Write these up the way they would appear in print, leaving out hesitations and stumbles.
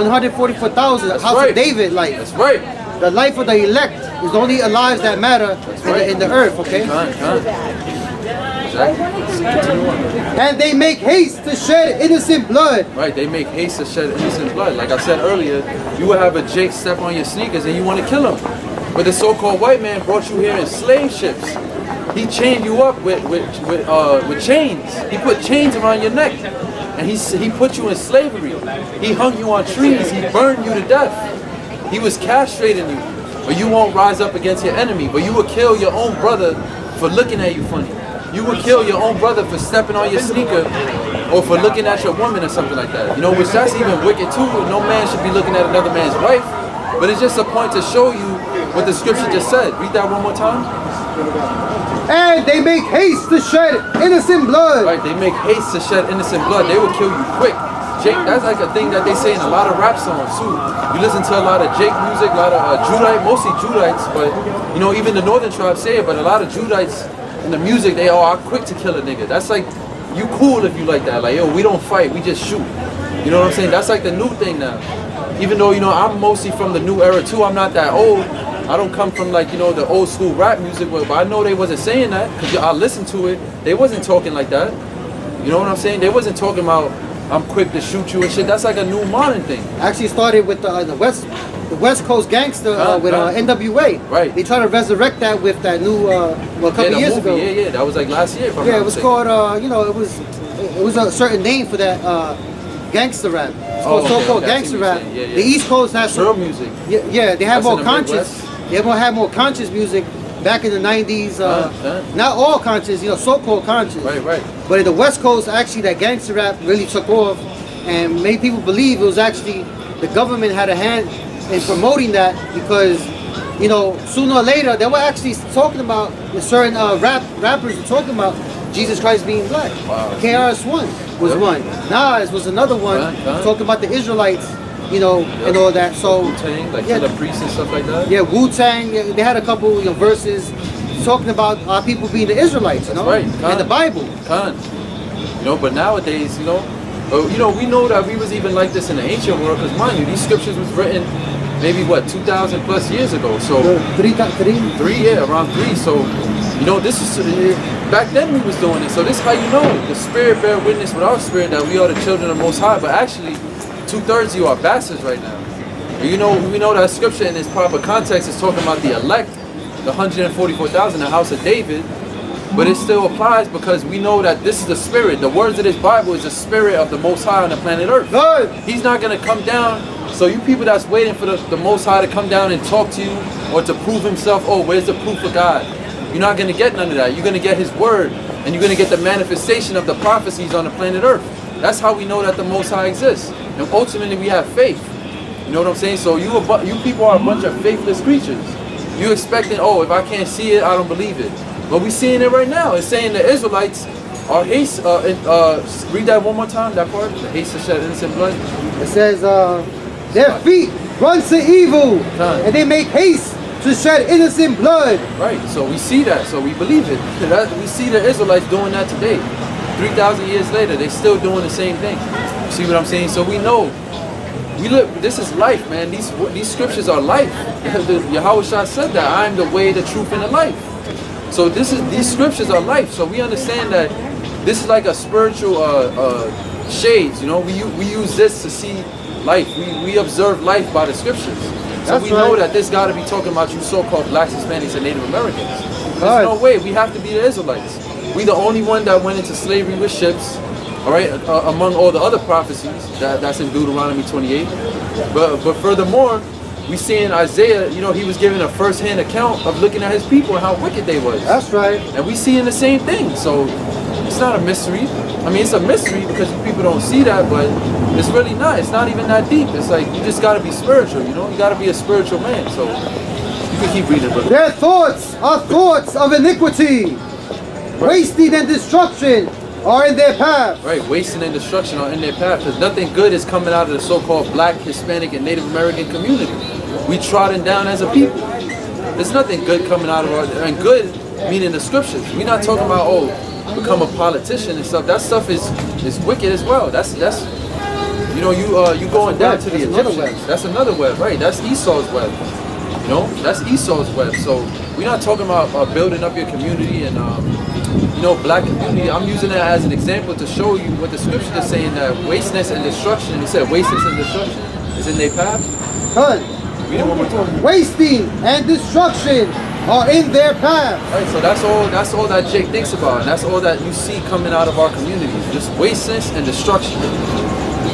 144,000, the house of David life. That's right. The life of the elect is the only lives that matter in the earth, okay? And they make haste to shed innocent blood. Right, they make haste to shed innocent blood. Like I said earlier, you would have a Jake step on your sneakers and you want to kill him. But the so-called white man brought you here in slave ships. He chained you up with chains. He put chains around your neck. And he put you in slavery. He hung you on trees. He burned you to death. He was castrating you. But you won't rise up against your enemy. But you will kill your own brother for looking at you funny. You would kill your own brother for stepping on your sneaker or for looking at your woman or something like that. You know, which that's even wicked too. No man should be looking at another man's wife. But it's just a point to show you what the scripture just said. Read that one more time. And they make haste to shed innocent blood. Right, they make haste to shed innocent blood. They will kill you quick. Jake, that's like a thing that they say in a lot of rap songs too. You listen to a lot of Jake music, a lot of Judite, mostly Judites, but you know, even the northern tribes say it, but a lot of Judites in the music, they are quick to kill a nigga. That's like, you cool if you like that. Like, yo, we don't fight, we just shoot. You know what I'm saying? That's like the new thing now. Even though, you know, I'm mostly from the new era too, I'm not that old. I don't come from like, you know, the old school rap music, but I know they wasn't saying that, because I listened to it. They wasn't talking like that. You know what I'm saying? They wasn't talking about, I'm quick to shoot you and shit. That's like a new modern thing. Actually started with the West Coast gangster with NWA. Right. They tried to resurrect that with that new, a couple years ago. Yeah, that was like last year. Yeah, it was called, you know, it was a certain name for that gangster rap. It's called so-called gangster rap. Yeah. The East Coast has drill music. Yeah, they have more conscious. They have more conscious music back in the 90s. Not all conscious, you know, so-called conscious. Right. But in the West Coast, actually, that gangster rap really took off, and made people believe it was actually the government had a hand in promoting that, because, you know, sooner or later they were actually talking about certain rappers were talking about Jesus Christ being black. Wow. KRS-One was one. Nas was another one talking about the Israelites. You know, and all that. So Wu-Tang, like Killer Priest and stuff like that. Yeah, Wu-Tang. They had a couple, you know, verses talking about our people being the Israelites. You know, right. And the Bible. You know, but nowadays, you know, we know that we was even like this in the ancient world, because mind you, these scriptures was written maybe what 2,000 plus years ago. So three, around 3. So you know, this is back then we was doing it. So this is how you know the Spirit bear witness with our spirit that we are the children of the Most High. But actually, 2/3 of you are bastards right now. You know, we know that scripture in its proper context is talking about the elect, the 144,000, the house of David, but it still applies because we know that this is the spirit. The words of this Bible is the spirit of the Most High on the planet Earth. Good. He's not going to come down. So you people that's waiting for the Most High to come down and talk to you or to prove himself, oh, where's the proof of God? You're not going to get none of that. You're going to get his word, and you're going to get the manifestation of the prophecies on the planet Earth. That's how we know that the Most High exists. And ultimately we have faith. You know what I'm saying? So you people are a bunch of faithless creatures. You expecting, oh, if I can't see it, I don't believe it. But we're seeing it right now. It's saying the Israelites are haste. Read that one more time, that part. The haste to shed innocent blood. It says, their feet run to evil, and they make haste to shed innocent blood. Right. So we see that. So we believe it. We see the Israelites doing that today. 3,000 years later, they still doing the same thing. See what I'm saying? So we know, this is life, man. These scriptures are life. Yahawashi said that, I am the way, the truth, and the life. So these scriptures are life. So we understand that this is like a spiritual shades. You know, we use this to see life. We observe life by the scriptures. So we know that this got to be talking about you so-called blacks, Hispanics, and Native Americans. There's no way. We have to be the Israelites. We the only one that went into slavery with ships. All right, among all the other prophecies that's in Deuteronomy 28. But furthermore, we see in Isaiah, you know, he was given a first-hand account of looking at his people and how wicked they was. That's right. And we see in the same thing. So it's not a mystery. I mean, it's a mystery because people don't see that, but it's really not. It's not even that deep. It's like you just got to be spiritual, you know? You got to be a spiritual man. So you can keep reading, brother. Their thoughts are thoughts of iniquity, wasting and destruction are in their path. Right, wasting and destruction are in their path, because nothing good is coming out of the so-called black, Hispanic, and Native American community. We trodden down as a people. There's nothing good coming out of our, and good meaning the scriptures. We're not talking about, oh, become a politician and stuff. That stuff is wicked as well. That's You know, you going down to the That's another Egyptians. web. That's another web, right? That's Esau's web. You know, that's Esau's web. So we're not talking about building up your community and you know, black community. I'm using it as an example to show you what the scripture is saying, that wasteness and destruction. It said wasteness and destruction is in their path. Good. Read it one more time. Wasting and destruction are in their path. Right, so that's all that Jake thinks about, and that's all that you see coming out of our communities. Just wasteness and destruction.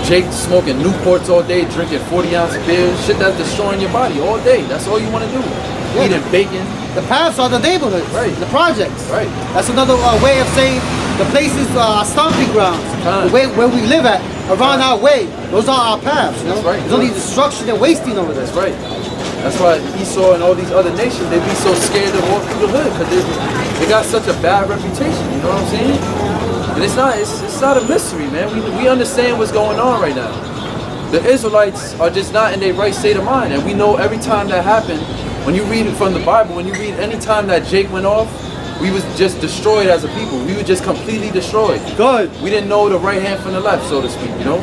Jake smoking Newports all day, drinking 40-ounce beers, shit that's destroying your body all day. That's all you want to do. Yeah. Eating bacon. The paths are the neighborhoods, Right. the projects. Right. That's another way of saying the places are stomping grounds, Time. the way where we live at, around our way. Those are our paths. You know? That's right. There's only destruction and wasting over there. That's right. That's why Esau and all these other nations, they be so scared to walk through the hood, because they got such a bad reputation. You know what I'm saying? And it's not a mystery, man. We understand what's going on right now. The Israelites are just not in their right state of mind, and we know every time that happened. When you read it from the Bible, when you read any time that Jake went off, we was just destroyed as a people. We were just completely destroyed. Good. We didn't know the right hand from the left, so to speak, you know?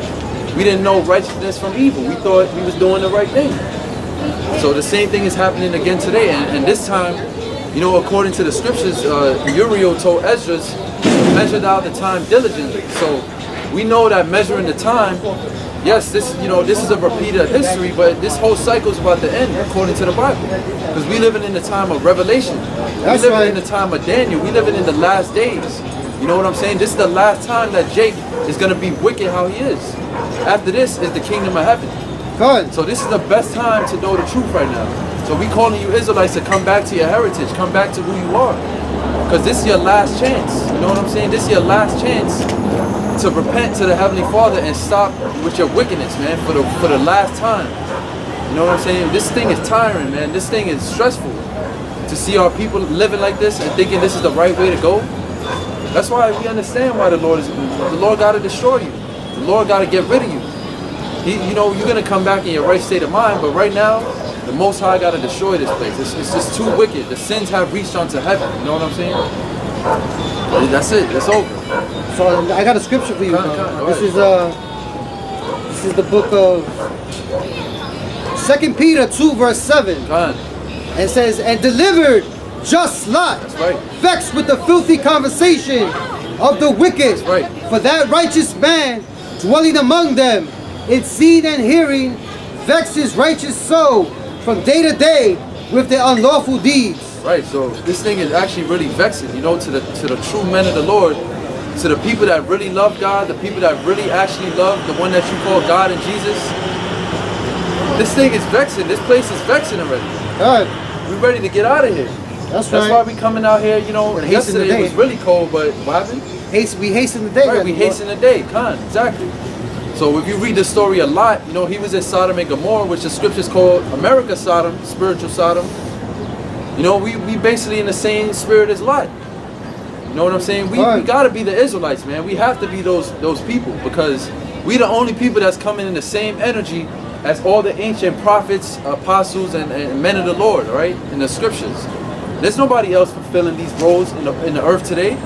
We didn't know righteousness from evil. We thought we was doing the right thing. So the same thing is happening again today. And this time, you know, according to the scriptures, Uriel told Esdras, measured out the time diligently. So we know that measuring the time, yes, this is a repeat of history, but this whole cycle is about to end according to the Bible. Because we living in the time of Revelation. That's we living right. in the time of Daniel. We living in the last days. You know what I'm saying? This is the last time that Jake is going to be wicked how he is. After this is the kingdom of heaven. Good. So this is the best time to know the truth right now. So we calling you Israelites to come back to your heritage, come back to who you are. Because this is your last chance. You know what I'm saying? This is your last chance to repent to the Heavenly Father and stop with your wickedness, man, for the last time. You know what I'm saying? This thing is tiring, man. This thing is stressful. To see our people living like this and thinking this is the right way to go. That's why we understand why the Lord got to destroy you. The Lord got to get rid of you. You know, you're going to come back in your right state of mind, but right now, the Most High got to destroy this place. It's just too wicked. The sins have reached onto heaven. You know what I'm saying? That's it. It's over. So I got a scripture for you. Go This is the book of 2 Peter 2 verse 7. Go And it says, and delivered just Lot, That's right. vexed with the filthy conversation of the wicked. That's right. For that righteous man dwelling among them, in seeing and hearing, vexed his righteous soul from day to day with their unlawful deeds. Right, so this thing is actually really vexing, you know, to the true men of the Lord, to the people that really love God, the people that really actually love the one that you call God and Jesus. This thing is vexing. This place is vexing already. God, We're ready to get out of here. that's That's right. why we coming out here, you know. We're hastening Yesterday the it was day. really cold, but what happened? We hasten the day. Right, we hasten the day, exactly. So if you read the story a lot, you know, he was in Sodom and Gomorrah, which the scriptures call America Sodom, spiritual Sodom. You know, we basically in the same spirit as Lot. You know what I'm saying? We gotta be the Israelites, man. We have to be those people, because we the only people that's coming in the same energy as all the ancient prophets, apostles, and men of the Lord, all right, in the scriptures. There's nobody else fulfilling these roles in the earth today.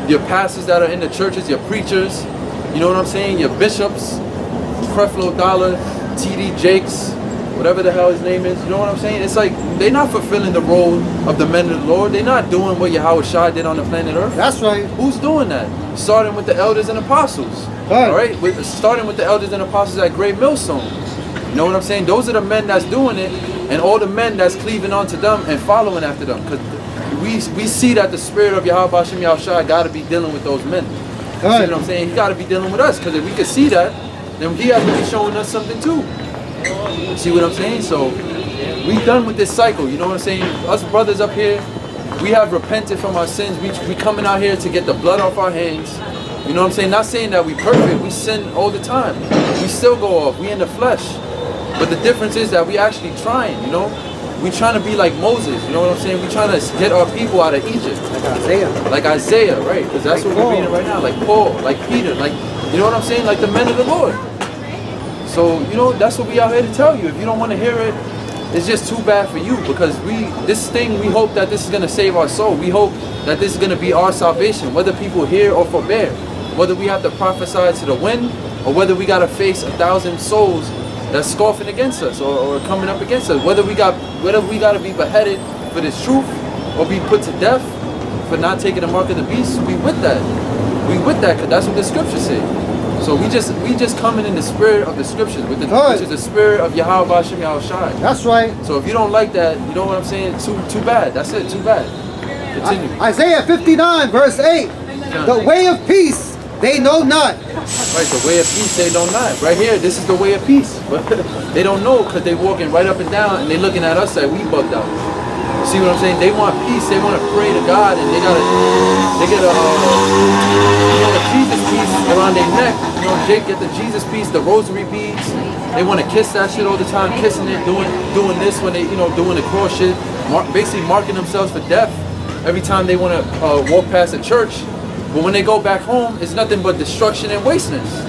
Your pastors that are in the churches, your preachers, you know what I'm saying? Your bishops, Creflo Dollar, T.D. Jakes, whatever the hell his name is, you know what I'm saying? It's like they're not fulfilling the role of the men of the Lord. They're not doing what YAHWASHI did on the planet Earth. That's right. Who's doing that? Starting with the elders and apostles. Right. All right? Starting with the elders and apostles at Great Millstone. You know what I'm saying? Those are the men that's doing it, and all the men that's cleaving onto them and following after them. Because we see that the spirit of YAHWASHI YAHWASHI got to be dealing with those men. You see what I'm saying? He got to be dealing with us, because if we can see that, then he has to be showing us something too. See what I'm saying? So we done with this cycle. You know what I'm saying? Us brothers up here, we have repented from our sins. We coming out here to get the blood off our hands. You know what I'm saying? Not saying that we perfect. We sin all the time. We still go off. We in the flesh. But the difference is that we actually trying. You know, we trying to be like Moses. You know what I'm saying? We trying to get our people out of Egypt. Like Isaiah, right? Because that's what we're reading right now. Like Paul, like Peter, like, you know what I'm saying? Like the men of the Lord. So, you know, that's what we out here to tell you. If you don't want to hear it, it's just too bad for you, because we hope that this is going to save our soul. We hope that this is going to be our salvation, whether people hear or forbear. Whether we have to prophesy to the wind, or whether we got to face 1,000 souls that's scoffing against us or coming up against us, whether we got to be beheaded for this truth or be put to death for not taking the mark of the beast, we with that. We with that because that's what the scriptures say. So we just coming in the spirit of the scriptures, which is the spirit of BAHASHAM YAHWASHI. That's right. So if you don't like that, you know what I'm saying? Too bad. That's it. Too bad. Continue. Isaiah 59 verse 8. The way of peace they know not. Right, the way of peace they know not. Right here, this is the way of peace. But they don't know because they walking right up and down and they looking at us like we bugged out. See what I'm saying? They want peace. They want to pray to God, and they get a Jesus piece around their neck. You know, Jake get the Jesus piece, the rosary beads. They want to kiss that shit all the time, kissing it, doing this when they, doing the cross shit, basically marking themselves for death every time they want to walk past a church. But when they go back home, it's nothing but destruction and wasteness.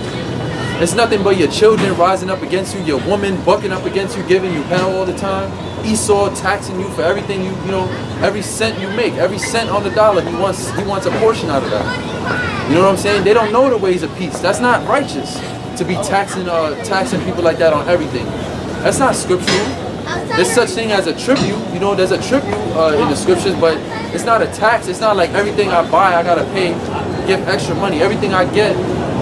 It's nothing but your children rising up against you, your woman bucking up against you, giving you hell all the time. Esau taxing you for everything you every cent you make, every cent on the dollar, he wants a portion out of that. You know what I'm saying? They don't know the ways of peace. That's not righteous to be taxing people like that on everything. That's not scriptural. There's such thing as a tribute. There's a tribute in the scriptures, but it's not a tax. It's not like everything I buy I gotta pay, give extra money. Everything I get,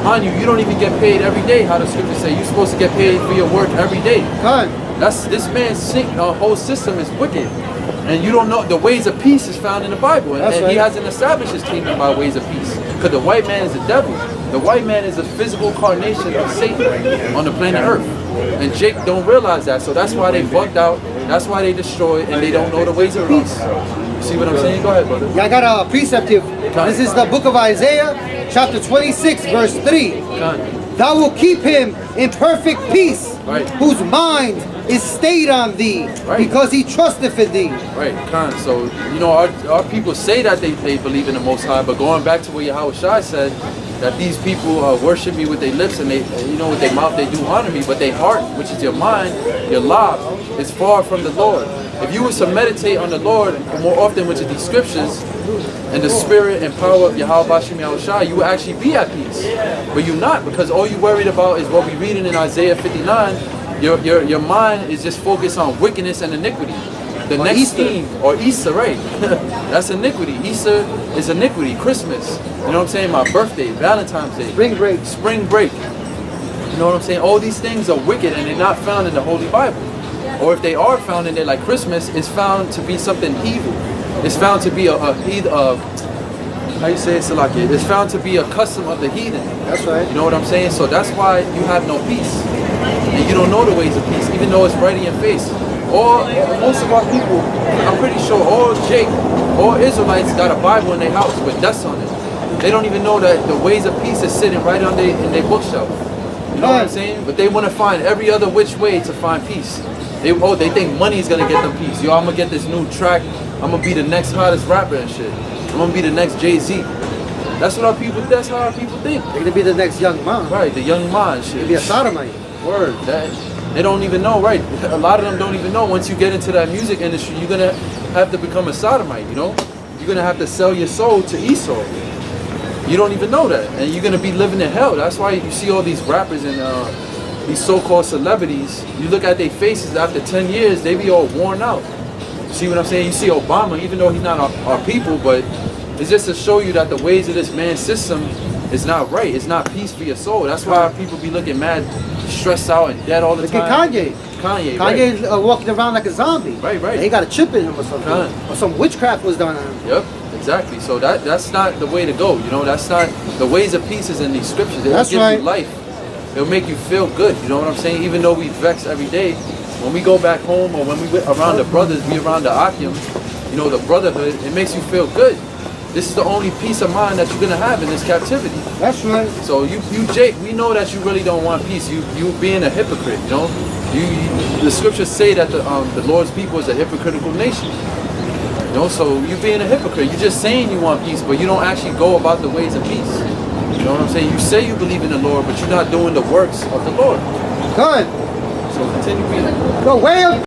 mind you don't even get paid every day. How the scriptures say you're supposed to get paid for your work every day. God. This man's whole system is wicked, and you don't know the ways of peace is found in the Bible, and right. He hasn't established His kingdom by ways of peace. Because the white man is the devil. The white man is a physical carnation of Satan on the planet Earth, and Jake don't realize that. So that's why they bugged out. That's why they destroyed, and they don't know the ways of peace. You see what I'm saying? Go ahead, brother. Yeah, I got a precept here. This is the book of Isaiah, chapter 26, verse 3. Thou will keep him in perfect peace, right, whose mind is stayed on thee, right, because he trusteth in thee. Right, Khan. So, our people say that they believe in the Most High, but going back to what Yahawashi said, that these people worship me with their lips and they, with their mouth they do honor me, but their heart, which is your mind, your love, is far from the Lord. If you was to meditate on the Lord more often, which is these scriptures, and the spirit and power of YAHWASHI YAHWASHI, you will actually be at peace. But you're not, because all you're worried about is what we're reading in Isaiah 59. Your mind is just focused on wickedness and iniquity. The next scheme, or Easter, right? That's iniquity. Easter is iniquity. Christmas, you know what I'm saying? My birthday, Valentine's Day, Spring break. You know what I'm saying? All these things are wicked and they're not found in the Holy Bible. Or if they are found in there, like Christmas, it's found to be something evil. It's found to be how you say it, Salaki? It's found to be a custom of the heathen. That's right. You know what I'm saying? So that's why you have no peace. And you don't know the ways of peace, even though it's right in your face. Or most of our people, I'm pretty sure all Israelites got a Bible in their house with dust on it. They don't even know that the ways of peace is sitting right on in their bookshelf. You know what I'm saying? But they want to find every other which way to find peace. They think money is gonna get them peace. Yo, I'm gonna get this new track. I'm gonna be the next hottest rapper and shit. I'm gonna be the next Jay-Z. That's how our people think. They're gonna be the next young man. Right, the young man shit. They'll be a sodomite. Word, they don't even know, right? A lot of them don't even know. Once you get into that music industry, you're gonna have to become a sodomite, You're gonna have to sell your soul to Esau. You don't even know that. And you're gonna be living in hell. That's why you see all these rappers and these so-called celebrities, you look at their faces after 10 years, they be all worn out. See what I'm saying? You see Obama, even though he's not our people, but it's just to show you that the ways of this man's system is not right. It's not peace for your soul. That's why people be looking mad, stressed out and dead all the time. Look at Kanye's right. Walking around like a zombie. Right. And he got a chip in him or something. Or some witchcraft was done on him. Yep, exactly. So that's not the way to go. That's not the ways of peace is in these scriptures. It'll give you life. It'll make you feel good. You know what I'm saying? Even though we vex every day, when we go back home or when we around the brothers, we around the AHCHYAM, the brotherhood, it makes you feel good. This is the only peace of mind that you're gonna have in this captivity. That's right. So you Jake, we know that you really don't want peace. You being a hypocrite. The scriptures say that the Lord's people is a hypocritical nation. So you being a hypocrite. You're just saying you want peace, but you don't actually go about the ways of peace. You know what I'm saying? You say you believe in the Lord, but you're not doing the works of the Lord. Good. So continue reading. The way of